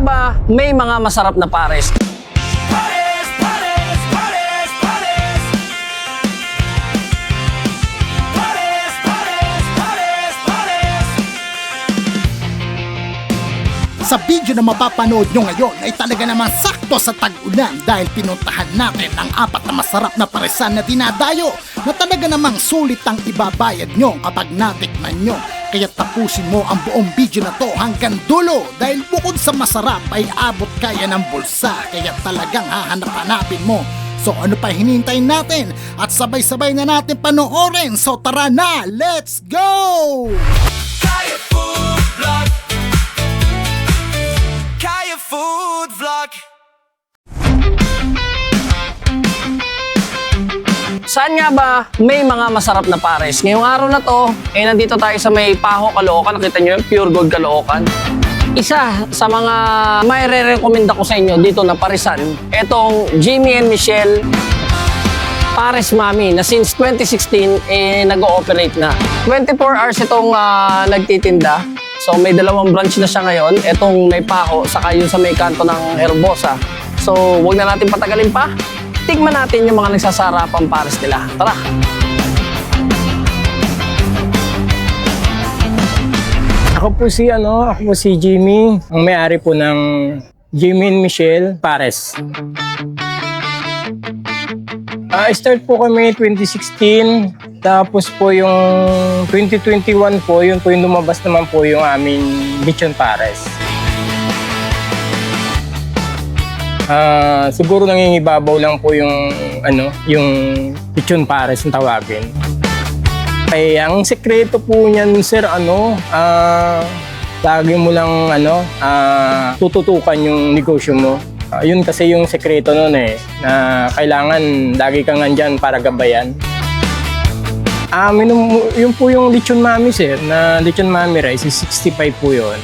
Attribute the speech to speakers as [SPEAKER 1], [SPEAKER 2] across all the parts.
[SPEAKER 1] ba may mga masarap na pares?
[SPEAKER 2] Sa video na mapapanood nyo ngayon ay talaga namang sakto sa tag-ulan dahil pinuntahan natin ang 4 na masarap na paresan na dinadayo na talaga namang sulit ang ibabayad nyo kapag natikman nyo. Kaya tapusin mo ang buong video na to hanggang dulo dahil bukod sa masarap ay abot kaya ng bulsa kaya talagang hahanap-hanapin mo. So ano pa hinintayin natin at sabay-sabay na natin panoorin. So tara na, let's go!
[SPEAKER 3] Kaya Food Vlog. Kaya Food Vlog.
[SPEAKER 1] Saan nga ba may mga masarap na pares? Ngayong araw na to, nandito tayo sa may Paho, Caloocan. Nakita nyo yung Pure Gold Caloocan. Isa sa mga may re-recommend ako sa inyo dito na paresan, etong Jimmy and Michelle Pares Mami na since 2016 nag-ooperate na. 24 hours itong nagtitinda. So may 2 branch na siya ngayon. Etong may Paho, saka yun sa may kanto ng Herbosa. So wag na natin patagalin pa. Tigman natin yung mga nagsasarapang pares nila. Tara!
[SPEAKER 4] Ako po si Jimmy, ang may-ari po ng Jimmy and Michelle Pares. Start po kami 2016, tapos po yung 2021 po, yun po yung lumabas naman po yung aming Lechon Pares. Siguro nangingibabaw lang po yung yung Lechon Pares na tawagin. Ay, ang sekreto po niyan, sir, lagi mo lang tututukan yung negosyo mo. Yun kasi yung sekreto nun na kailangan lagi kang nandyan para gabayan. Yun po yung Lechon Mami, sir, na Lechon Mami rice is 65 po yun.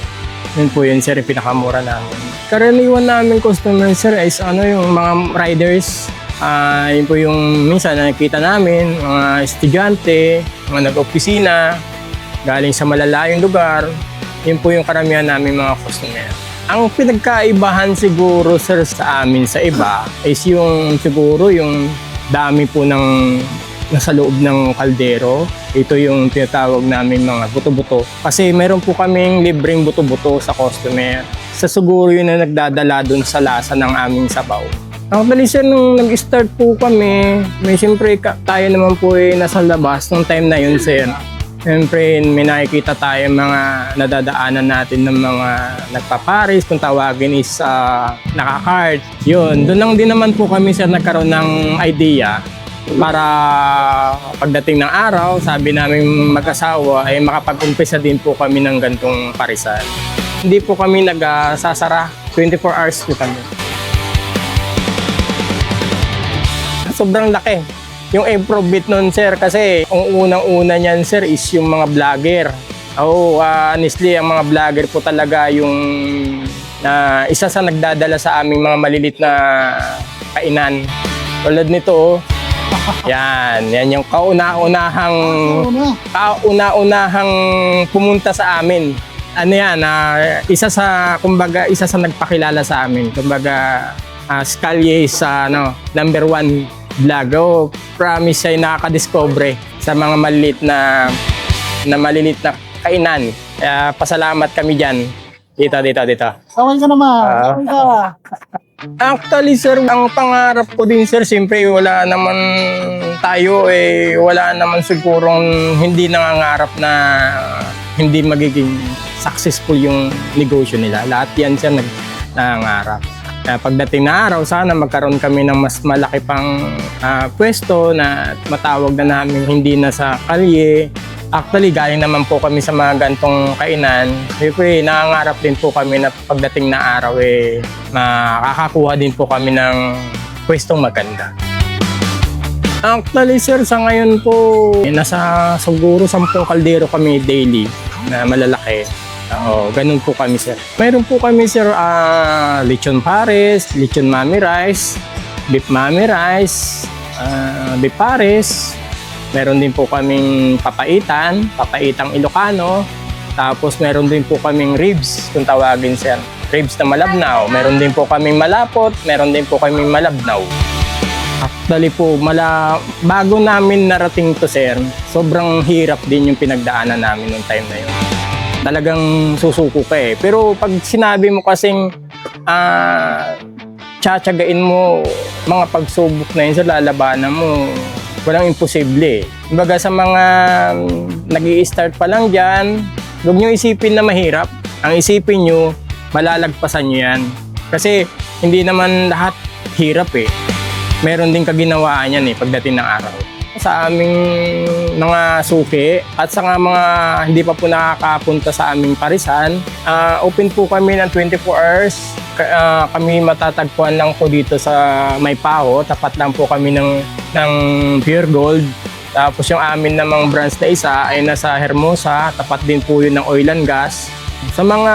[SPEAKER 4] Yun po yun, sir, yung pinakamura namin. Karaniwan namin customer, sir, is yung mga riders. Yun po yung minsan nakikita namin, mga estudyante, mga nag-opisina, galing sa malalayong lugar. Yun po yung karamihan namin mga customer. Ang pinagkaibahan siguro, sir, sa amin sa iba is siguro yung dami po ng nasa loob ng kaldero. Ito yung tinatawag namin mga buto-buto. Kasi meron po kaming libreng buto-buto sa customer. Sa siguro yun na nagdadala dun sa lasa ng aming sabaw. Actually, sir, nung nag-start po kami, siyempre tayo naman po nasa labas nung time na yun, sir. Siyempre, may nakikita tayo mga nadadaanan natin ng mga nagpapares, kung tawagin is nakakart. Yun, doon lang din naman po kami, sir, nagkaroon ng idea para pagdating ng araw, sabi namin mag-asawa ay makapag-umpisa din po kami ng gantong parisan. Hindi po kami nagsasara, 24 hours po kami. Sobrang laki yung improvement nun, sir, kasi ang unang-una niyan, sir, is yung mga vlogger. Honestly, ang mga vlogger po talaga yung isa sa nagdadala sa aming mga malilit na kainan. Tulad nito, yan yung kauna-unahang pumunta sa amin. Isa sa nagpakilala sa amin. Kumbaga, Scalia is number 1 vlog. Promise ay nakaka-discover sa mga malilit na kainan. Kaya pasalamat kami dyan. Dito.
[SPEAKER 2] Okay ka naman.
[SPEAKER 4] Actually, sir, ang pangarap ko din, sir, siyempre wala naman sigurong hindi nangangarap na hindi magiging successful yung negosyo nila. Lahat yan, sir, nangangarap. Pagdating na araw, sana magkaroon kami ng mas malaki pang pwesto na matawag na namin hindi na sa kalye. Actually, galing naman po kami sa mga gantong kainan. Siyempre, nangangarap din po kami na pagdating na araw, makakakuha din po kami ng pwestong maganda. Actually, sir, sa ngayon po, nasa siguro 10 kaldero kami daily na malalaki. Ganun po kami, sir. Mayroon po kami, sir, Lechon Pares, Lechon Mami Rice, Beef Mami Rice, Beef Pares. Meron din po kaming papaitang Ilocano. Tapos meron din po kaming ribs, kung tawagin, sir. ribs na malabnaw. Meron din po kaming malapot, meron din po kaming malabnaw. Actually po, bago namin narating to sir, sobrang hirap din yung pinagdaanan namin nung time na yun. Talagang susuko ka eh. Pero pag sinabi mo kasing tsatsagain mo mga pagsubok na yun sa lalabanan mo, walang imposible eh. Kumbaga sa mga nag-i-start pa lang dyan, huwag nyo isipin na mahirap. Ang isipin nyo, malalagpasan nyo yan. Kasi hindi naman lahat hirap eh. Meron din kaginawaan yan eh pagdating ng araw. Sa aming mga suki at sa mga hindi pa po nakakapunta sa aming parisan, open po kami ng 24 hours. Kami matatagpuan lang po dito sa Maypaho. Tapat lang po kami ng Pure Gold. Tapos yung amin namang branch na isa ay nasa Hermosa. Tapat din po yun ng Oil and Gas. Sa mga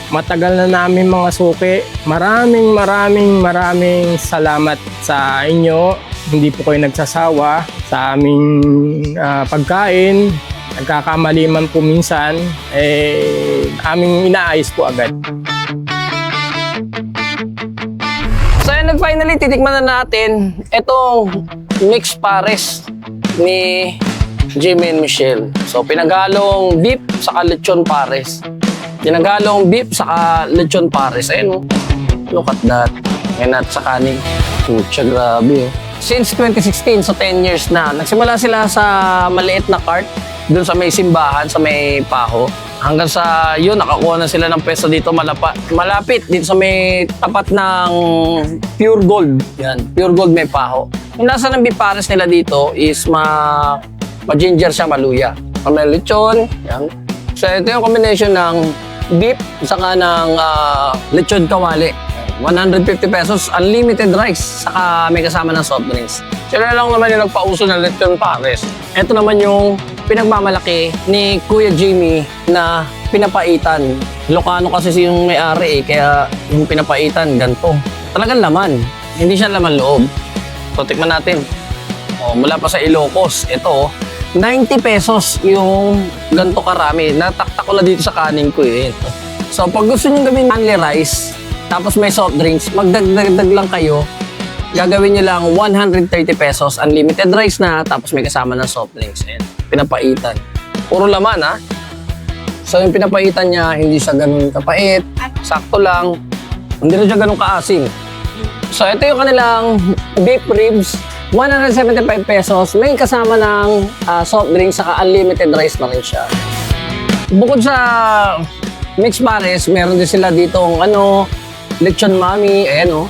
[SPEAKER 4] matagal na namin mga suki, maraming salamat sa inyo. Hindi po kayo nagsasawa sa aming pagkain. Nagkakamali man po minsan, aming inaayos po agad.
[SPEAKER 1] So yun, finally, titikman na natin itong mixed pares ni Jimmy and Michelle. So pinaghalong beef saka lechon pares. Pinagalong beef saka lechon pares. Ayun, look at that. Ayan at sa kanin. Pucha, grabe. Since 2016, so 10 years na. Nagsimula sila sa maliit na cart dun sa may simbahan, sa may Paho. Hanggang sa yun, nakakuha na sila ng pwesto dito malapit dito sa may tapat ng Pure Gold. Yan, Pure Gold may Paho. Yung nasa ng beef pares nila dito is ma-ginger siya, maluya. May lechon. Yan. So ito yung combination ng beef saka ng lechon kawali. 150 pesos, unlimited rice, saka may kasama ng soft drinks. Sila lang naman yung nagpauso ng lechon pares. Ito naman yung pinagmamalaki ni Kuya Jimmy na pinapaitan. Ilocano kasi yung may-ari kaya yung pinapaitan, ganito. Talagang laman, hindi siya laman loob. So tikman natin. Mula pa sa Ilocos, ito 90 pesos yung ganito karami. Nataktak ko na dito sa kanin ko eh. So pag gusto nyo gawin only rice, tapos may soft drinks, magdagdag lang kayo. Gagawin nyo lang 130 pesos. Unlimited rice na, tapos may kasama ng soft drinks. Ayan, pinapaitan. Puro laman ha. So yung pinapaitan niya, hindi siya ganun kapait. Sakto lang. Hindi rin siya ganun kaasim. So ito yung kanilang beef ribs. 175 pesos, may kasama ng soft drinks saka unlimited rice na rin siya. Bukod sa mixed pares, meron din sila ditong lechon mami, ayan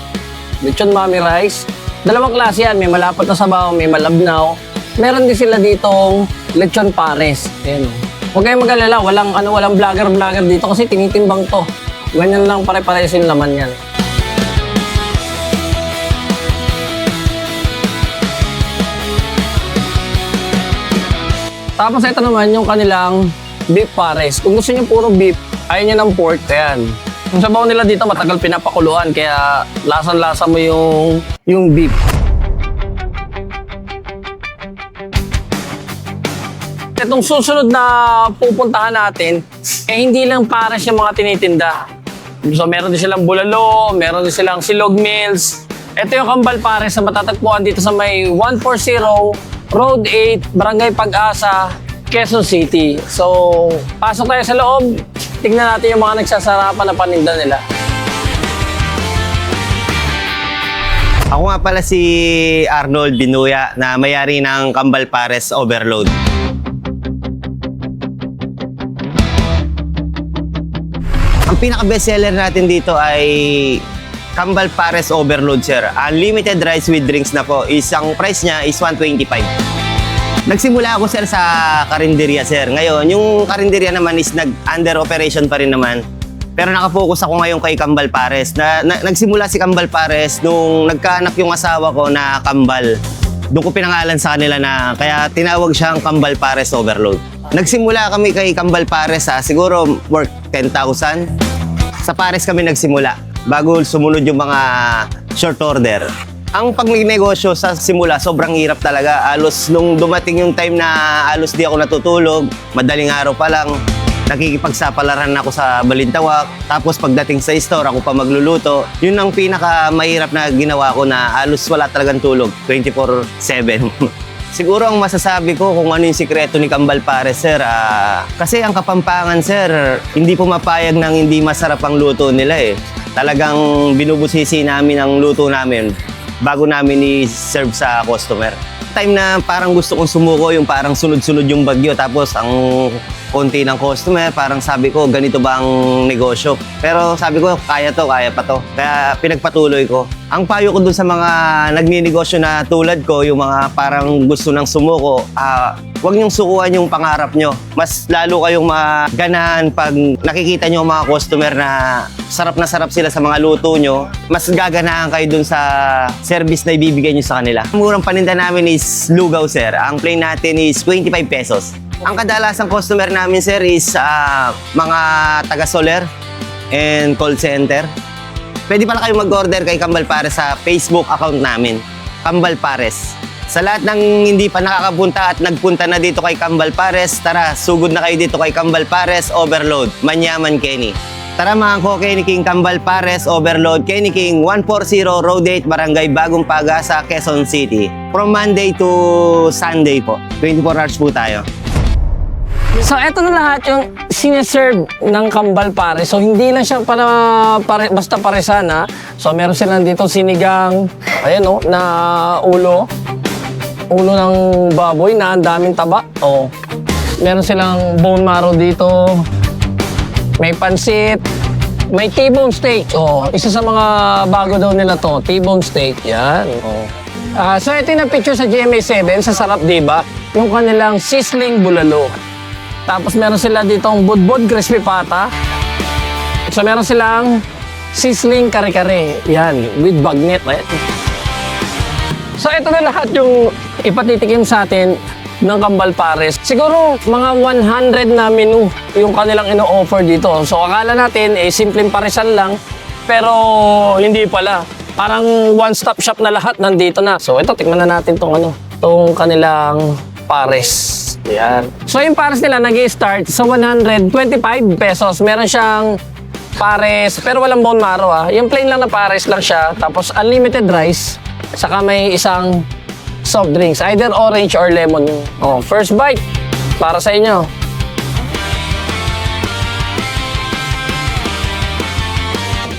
[SPEAKER 1] lechon mami rice. Dalawang klase yan, may malapot na sabaw, may malabnaw. Meron din sila ditong lechon pares, ayan Huwag kayong mag-alala, walang vlogger dito kasi tinitimbang to. Ganyan lang pare-pares yung laman yan. Tapos ito naman yung kanilang beef pares. Kung gusto niyo puro beef, ayaw niyo ng pork, ayan. Yung sabaw nila dito matagal pinapakuluan kaya lasan-lasa mo yung beef. Itong susunod na pupuntahan natin, hindi lang pares yung mga tinitinda. So meron din silang bulalo, meron din silang silog meals. Ito yung kambal pares na matatagpuan dito sa may 140 Road 8, Barangay Pag-asa, Quezon City. So, pasok tayo sa loob. Tingnan natin yung mga nagsasarapan na paninda nila.
[SPEAKER 5] Ako nga pala si Arnold Binuya na may-ari ng Kambal Pares Overload. Ang pinaka-bestseller natin dito ay Kambal Pares Overload, sir. Unlimited rice with drinks na po. Isang price niya is 125. Nagsimula ako, sir, sa karinderya, sir. Ngayon, yung karinderya naman is under operation pa rin naman. Pero nakafocus ako ngayon kay Kambal Pares. Nagsimula si Kambal Pares nung nagkaanak yung asawa ko na Kambal. Doon ko pinangalan sa kanila na kaya tinawag siyang Kambal Pares Overload. Nagsimula kami kay Kambal Pares siguro worth 10,000. Sa Pares kami nagsimula bago sumunod yung mga short order. Ang pagnegosyo sa simula, sobrang hirap talaga. Alos nung dumating yung time na alos di ako natutulog, madaling araw pa lang, Nakikipagsapalaran ako sa balintawak. Tapos pagdating sa store, ako pa magluluto. Yun ang pinakamahirap na ginawa ko na halos wala talagang tulog. 24/7. Siguro ang masasabi ko kung ano yung sikreto ni Kambal Pares, sir. Kasi ang Kapampangan, sir, hindi pumapayag ng hindi masarap ang luto nila eh. Talagang binubusisi namin ang luto namin bago namin i-serve sa customer. Time na parang gusto kong sumuko, yung parang sunod-sunod yung bagyo, tapos ang konti ng customer, parang sabi ko, ganito ba ang negosyo? Pero sabi ko, kaya pa to. Kaya pinagpatuloy ko. Ang payo ko dun sa mga nagninegosyo na tulad ko, yung mga parang gusto ng sumuko, huwag niyong sukuan yung pangarap nyo. Mas lalo kayong maganahan pag nakikita nyo ang mga customer na sarap sila sa mga luto nyo. Mas gaganahan kayo dun sa service na ibibigay nyo sa kanila. Ang murang paninda namin is lugaw, sir. Ang plain natin is 25 pesos. Ang kadalasang customer namin, sir, is mga taga-solar and call center. Pwede pala kayo mag-order kay Kambal Pares sa Facebook account namin, Kambal Pares. Sa lahat ng hindi pa nakakapunta at nagpunta na dito kay Kambal Pares, tara, sugod na kayo dito kay Kambal Pares Overload, Manyaman, Kenny. Tara mga ko, Kenny King Kambal Pares Overload, Kenny King 140 Road 8, Barangay Bagong Pag-asa, Quezon City. From Monday to Sunday po. 24 hours po tayo.
[SPEAKER 1] So, eto na lahat yung sineserve ng Kambal Pares. So, hindi lang siya basta paresan, ha. So, meron silang dito sinigang, ayan, oh, na ulo ng baboy na ang daming taba. Oh. Meron silang bone marrow dito. May pansit. May T-bone steak. Oh, isa sa mga bago daw nila to, T-bone steak. Yan. Oh. So, ito yung picture sa GMA7, sa Sarap Diba, yung kanilang sizzling bulalo. Tapos meron sila ditong budbud crispy pata. So meron silang sizzling kare-kare. Yan, with bagnet. So ito na lahat yung ipatitikim sa atin ng Kambal Pares. Siguro mga 100 na menu yung kanilang ino-offer dito. So akala natin simpleng paresan lang, pero hindi pala. Parang one-stop shop na lahat nandito na. So ito, tikman na natin tong kanilang pares. Yan. So yung pares nila nag-i-start sa 125 pesos. Meron siyang pares, pero walang bone marrow, ah. Yung plain lang na pares lang siya. Tapos unlimited rice. Saka may isang soft drinks. Either orange or lemon. Oh, first bite. Para sa inyo.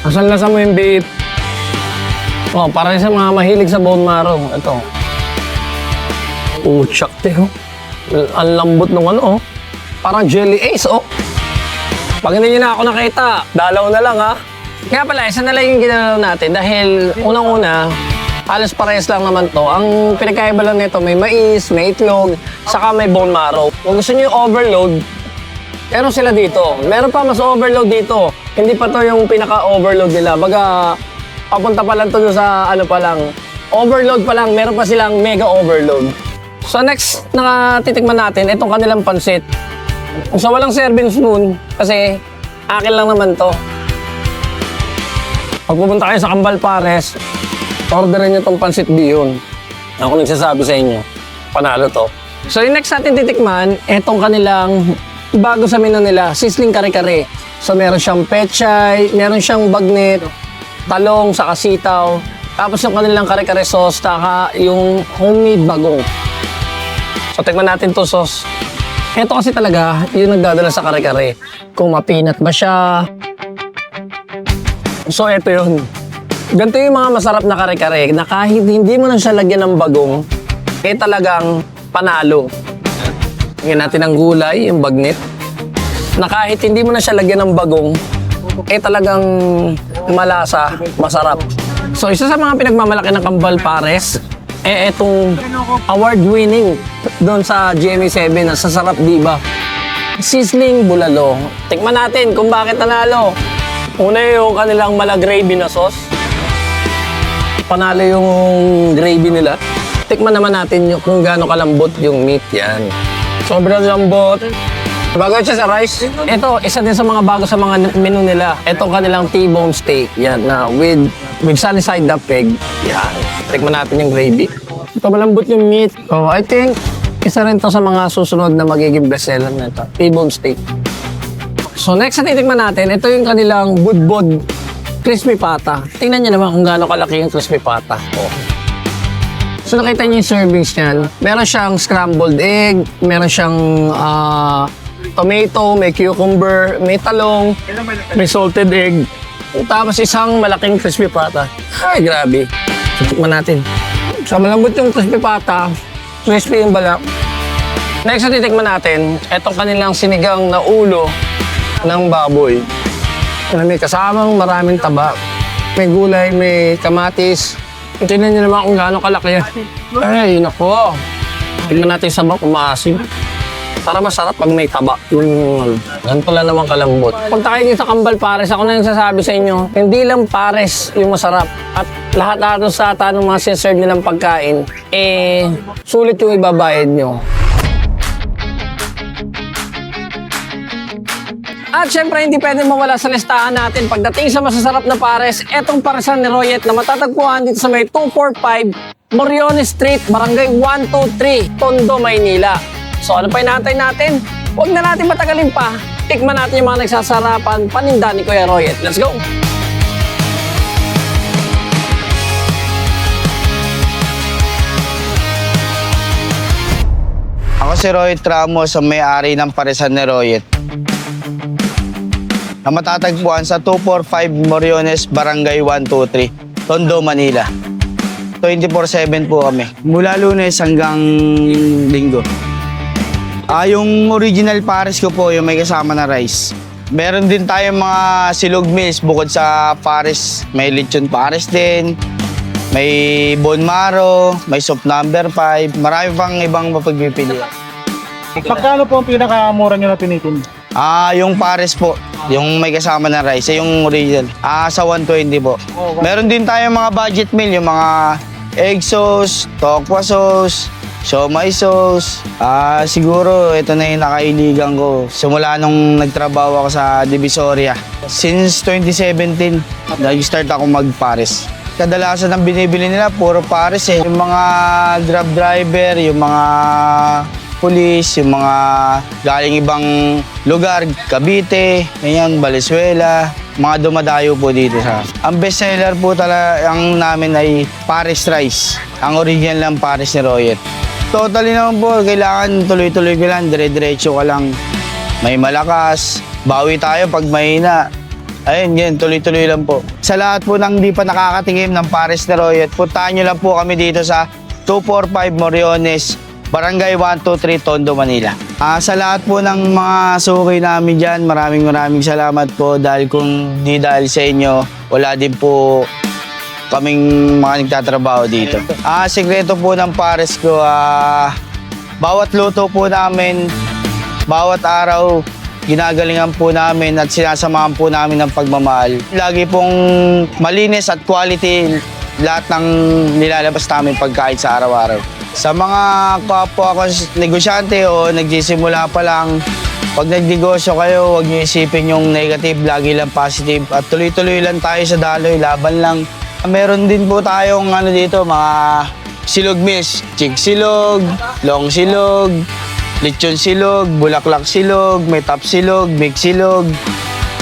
[SPEAKER 1] Asal-lasa mo yung beef. Oh, para sa mga mahilig sa bone marrow. Ito. Oh, chakte, oh. Ang lambot ng oh. Parang jelly ace, oh. Pag hindi nyo na ako nakita, dalaw na lang, ha. Kaya pala, isa na lang yung ginalaw natin dahil unang-una, halos parehas lang naman to. Ang pinagkaiba lang nito, may mais, may itlog, saka may bone marrow. Kung gusto nyo yung overload, meron sila dito. Meron pa mas overload dito. Hindi pa to yung pinaka-overload nila. Baga, papunta pa lang to sa pa lang. Overload pa lang, meron pa silang mega overload. So next na titikman natin, itong kanilang pansit. So walang serving spoon kasi akin lang naman to. Pag pupunta kayo sa Kambal Pares, orderin nyo itong pansit bihon. Ako nagsasabi sa inyo, panalo to. So yung next natin titikman, itong kanilang bago sa menu nila, sizzling kare-kare. So meron siyang pechay, meron siyang bagnet, talong, saka sitaw. Tapos yung kanilang kare-kare sauce, taka yung homemade bagong. So, tikman natin to sauce. Ito kasi talaga, yung nagdadala sa kare-kare. Kung mapinat ba siya. So, ito yun. Ganito yung mga masarap na kare-kare na kahit hindi mo na siya lagyan ng bagong, talagang panalo. Lagyan natin ng gulay, yung bagnet. Na kahit hindi mo na siya lagyan ng bagong, talagang malasa, masarap. So, isa sa mga pinagmamalaki ng Kambal Pares, etong award-winning doon sa GMA7 na sa Sarap Diba. Sizzling bulalo. Tikman natin kung bakit nanalo. Una yung kanilang mala gravy na sauce. Panalo yung gravy nila. Tikman naman natin yung kung gaano kalambot yung meat. Yan. Sobrang lambot. Bago siya sa rice. Ito, isa din sa mga bago sa mga menu nila. Itong kanilang T-bone steak. Yan, na with sunny side up pig. Yan. Tikman natin yung gravy. Ito, malambot yung meat. Oh, I think, isa rin to sa mga susunod na magiging bestseller na ito. T-bone steak. So next na titikman natin, ito yung kanilang budbod crispy pata. Tingnan niyo naman kung gaano kalaki yung crispy pata. Oh. So nakita niyo yung servings niyan. Meron siyang scrambled egg, meron siyang tomato, may cucumber, may talong, may salted egg. Tapos isang malaking crispy pata. Ay, grabe. Titikman natin. So malambot yung crispy pata, crispy yung balak. Next na titikman natin, itong kanilang sinigang na ulo ng baboy. May kasamang maraming taba. May gulay, may kamatis. Tingnan niyo naman kung gaano kalaki yan. Ay, nako. Tingnan natin sa bak, umaasim. Para masarap pag may taba. Ganito lang naman kalambot. Pag tayo dito sa Kambal Pares, ako na yung sasabi sa inyo, hindi lang pares yung masarap. At lahat sa ata ng mga sinaserve nilang pagkain, sulit yung ibabayad nyo. At syempre, hindi pwede mawala sa listahan natin pagdating sa masasarap na pares, etong paresan ni Royet na matatagpuan dito sa may 245 Moriones Street, Barangay 123, Tondo, Maynila. So ano pa inaantay natin? Huwag na natin matagalin pa. Tikman natin yung mga nagsasarapan paninda ni Kuya Royet. Let's go!
[SPEAKER 6] Ako si Royet Ramos, ang may-ari ng paresan ni Royet, na matatagpuan sa 245 Moriones, Barangay 123, Tondo, Manila. 24/7 po kami. Mula Lunes hanggang Linggo. Yung original pares ko po, yung may kasama na rice. Meron din tayong mga silog meals bukod sa pares. May lechon pares din, may bone marrow, may soup number 5. Marami pang ibang mapagpipilian.
[SPEAKER 7] Magkano po ang pinakamura nyo na tinitinda?
[SPEAKER 6] Yung pares po, yung may kasama na rice, yung original. Sa 120 po. Meron din tayong mga budget meal, yung mga egg sauce, tokwa sauce, siomai sauce. Siguro ito na yung nakailigan ko simula nung nagtrabaho ako sa Divisoria. Since 2017, nag-start ako magpares. Kadalasan ang binibili nila, puro pares eh. Yung mga grab driver, yung mga pulis, yung mga galing ibang lugar, Cavite, ganyan, Valenzuela, mga dumadayo po dito sa. Ang best seller po talaga ang namin ay Pares Rice, ang original ng Pares ni Royet. Totally naman po, kailangan tuloy-tuloy ka lang, dire-diretso ka lang. May malakas, bawi tayo pag mahina. Ayun, yan, tuloy-tuloy lang po. Sa lahat po ng di pa nakakatingin ng Pares ni Royet, puntahan nyo lang po kami dito sa 245 Moriones, Barangay 123, Tondo, Manila. Sa lahat po ng mga suki namin dyan, maraming salamat po dahil kung di dahil sa inyo, wala din po kaming mga nagtatrabaho dito. Sikreto po ng pares ko, bawat luto po namin, bawat araw, ginagalingan po namin at sinasamahan po namin ng pagmamahal. Lagi pong malinis at quality lahat ng nilalabas namin pagkain sa araw-araw. Sa mga kapwa ko negosyante o nagsisimula pa lang, pag nagnegosyo kayo, huwag niyo isipin yung negative, lagi lang positive. At tuloy-tuloy lang tayo sa daloy, laban lang. Meron din po tayong dito, mga silog meals, chick silog, long silog, lechon silog, bulaklak silog, may top silog, mix silog.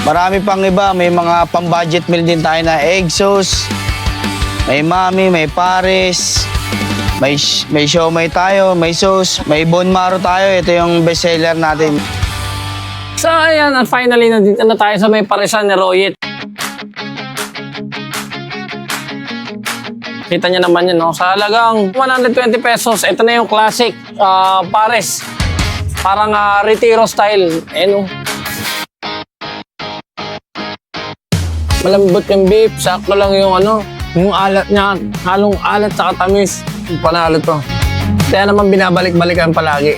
[SPEAKER 6] Marami pang iba, may mga pang-budget meal din tayo na egg sauce, may mami, may pares, may siomai tayo, may sauce, may bone marrow tayo. Ito yung best seller natin.
[SPEAKER 1] So ayan, at finally nandito na tayo sa may paresan ni Royet. Kita niyo naman yun, no? Sa halagang 120 pesos, ito na yung classic pares. Parang retiro style. No? Malambot yung beef, sakto lang yung yung alat niya, halong alat sa katamis. Panalo to. Kaya naman binabalik-balikan palagi.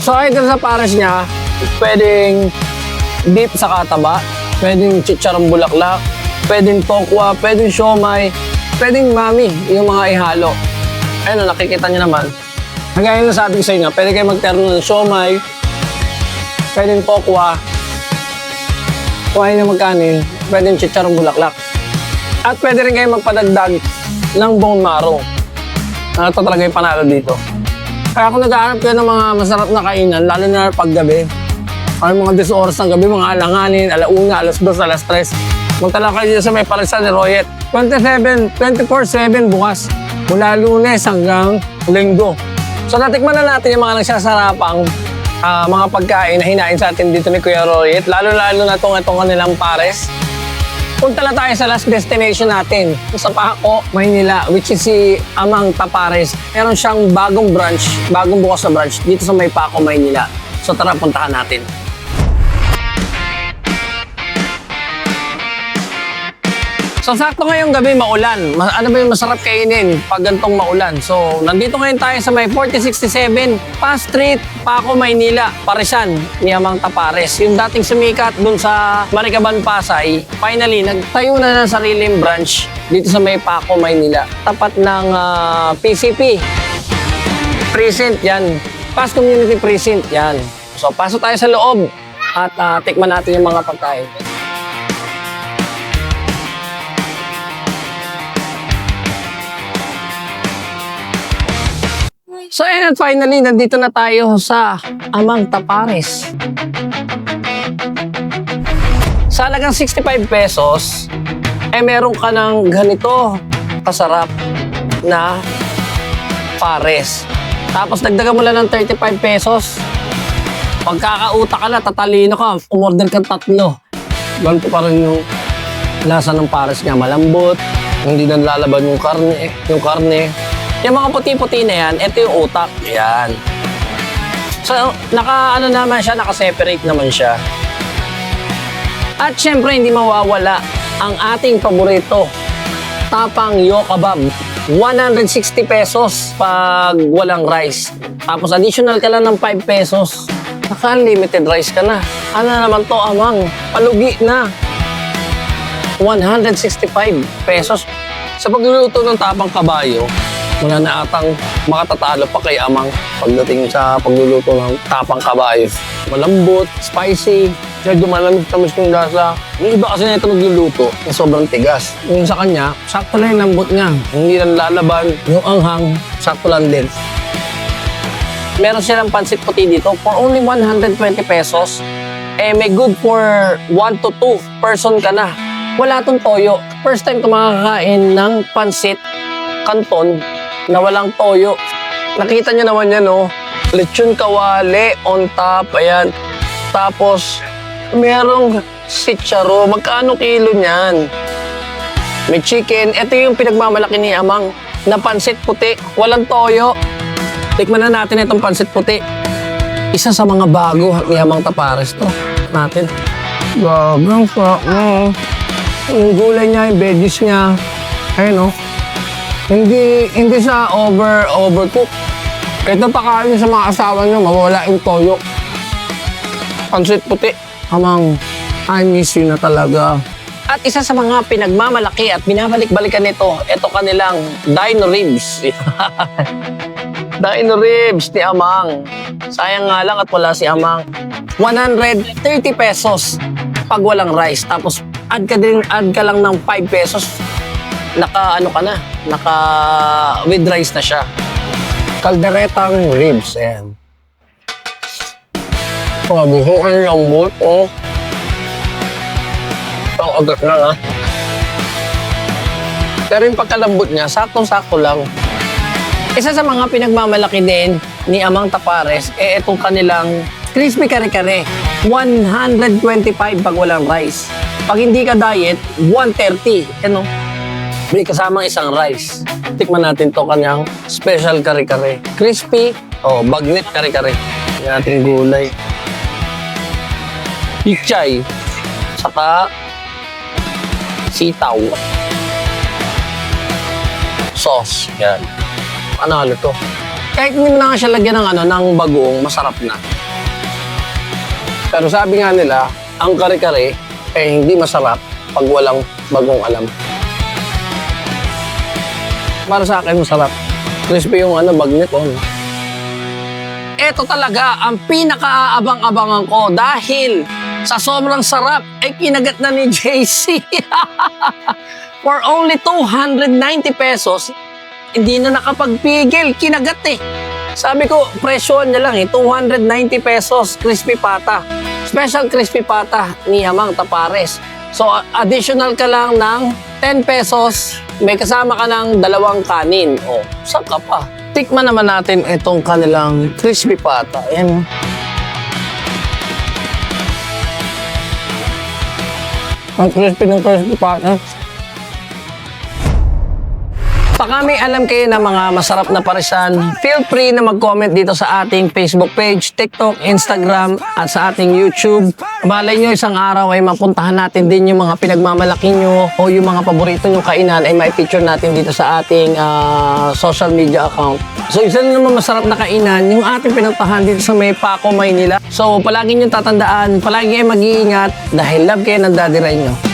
[SPEAKER 1] So ay sa pares niya, pwedeng beef sa kataba, pwedeng chicharong bulaklak, pwedeng tokwa, pwedeng siomai, pwedeng mami, yung mga ihalo. Ayun, nakikita niyo naman. Hanggang na sabi ko sa inyo, pwede kayo magterno ng siomai, pwedeng tokwa, kuhain na magkanin, pwedeng chicharong bulaklak. At pwede rin kayo magpadagdag ng bone marrow. Ito talaga yung panalo dito. Kaya kung naghahanap kayo ng mga masarap na kainan, lalo na paggabi, ay mga 10 oras ng gabi, mga alanganin, alauna, alas 2, alas 3. Punta lang kayo dito sa may Parisan ni Royet. 24/7 bukas. Mula Lunes hanggang Linggo. So natikman na natin yung mga nagsasarapang mga pagkain na hinain sa atin dito ni Kuya Royet. Lalo-lalo na itong kanilang pares. Punta na tayo sa last destination natin. Sa Paco, Maynila, which is si Amang Tapares. Meron siyang bagong branch, bagong bukas na branch dito sa may Paco, Maynila. So tara, puntahan natin. So sakto ngayong gabi maulan. Ano ba yung masarap kainin pag gantong maulan? So nandito ngayon tayo sa may 4067 Pass Street, Paco, Maynila, Parisan ni Amang Tapares. Yung dating sumikat dun sa Maricaban, Pasay, finally nagtayo na ng sariling branch dito sa may Paco, Maynila. Tapat ng PCP. Precinct yan. Pass Community Precinct yan. So pasok tayo sa loob at tikman natin yung mga pagkain. So and finally, nandito na tayo sa Amang Tapares. Sa halagang 65 pesos, meron ka ng ganito kasarap na pares. Tapos dagdagan mo lang ng 35 pesos. Pagkakauta ka na, tatalino ka, umorder ka 3. Ganito pa rin yung lasa ng pares niya. Malambot, hindi na lalaban yung karne. Yung mga puti-puti na yan, ito yung utak. Yan. So, naka-separate naman siya. At syempre, hindi mawawala ang ating paborito, Tapang Yo Kebab. 160 pesos pag walang rice. Tapos additional ka lang ng 5 pesos. Naka-unlimited rice ka na. Ano naman to, Amang? Palugi na. 165 pesos. Sa pagluluto ng tapang kabayo, wala na atang makatatalo pa kay Amang pagdating sa pagluluto ng tapang kabayo. Malambot, spicy, medyo malamig-tamis yung lasa. Yung iba kasi na ito nagluluto, na sobrang tigas. Yung sa kanya, sakto lang yung lambot niya. Hindi lang lalaban, yung anghang, sakto lang din. Meron silang pansit puti dito for only 120 pesos. May good for 1 to 2 person ka na. Wala tong toyo. First time ko makakain ng pansit canton na walang toyo. Nakita niyo naman yan, no? Lechon kawali on top, ayan. Tapos, merong sitsaro. Magkano kilo niyan? May chicken. Ito yung pinagmamalaki ni Amang na pansit puti. Walang toyo. Tikman na natin itong pansit puti. Isa sa mga bago ni Amang Tapares to. Natin. Gagang sa... Yung gulay niya, yung veggies niya. Ayun, no? Hindi siya overcook. Kahit napakain sa mga asawa niyo, mawala yung toyo. Pansit puti. Amang, I miss you na talaga. At isa sa mga pinagmamalaki at binabalik-balikan nito, ito kanilang dino ribs. Dino ribs ni Amang. Sayang nga lang at wala si Amang. 130 pesos pag walang rice. Tapos add ka lang ng 5 pesos. Naka with rice na siya. Kalderetang ribs, ayan. Pabuho ang lambot, oh. Ang agad lang, ha. Pero yung pagkalambot niya, sakto-sakto lang. Isa sa mga pinagmamalaki din ni Amang Tapares, itong kanilang crispy kare-kare. 125 pag walang rice. Pag hindi ka diet, 130. Ano? May kasamang isang rice. Tikman natin to kanyang special kare-kare. Crispy, bagnet kare-kare. Yan natin gulay. Pichay. Saka sitaw. Sauce. Yan. Panalo to. Kahit hindi mo na nga siya lagyan ng bagoong, masarap na. Pero sabi nga nila, ang kare-kare hindi masarap pag walang bagong alam. Para sa akin, masarap. Crispy yung bagnet, oh. Ito talaga ang pinaka-aabang-abangan ko dahil sa sobrang sarap ay kinagat na ni JC. For only 290 pesos, hindi na nakapagpigil, kinagat eh. Sabi ko, presyoan niya lang eh, 290 pesos, crispy pata. Special crispy pata ni Amang Tapares. So, additional ka lang ng 10 pesos, may kasama ka ng 2 kanin. O, saan ka pa? Tikman naman natin itong kanilang crispy pata. Ayan. Ang crispy ng crispy pata. Baka may alam kayo na mga masarap na parisan, feel free na mag-comment dito sa ating Facebook page, TikTok, Instagram, at sa ating YouTube. Malay nyo, isang araw ay mapuntahan natin din yung mga pinagmamalaki nyo o yung mga paborito nyong kainan ay mai-feature natin dito sa ating social media account. So, isa na naman masarap na kainan, yung ating pinuntahan dito sa may Paco, Maynila. So, palagi nyo tatandaan, palagi ay mag-iingat dahil love kayo ng Daddy Ray nyo.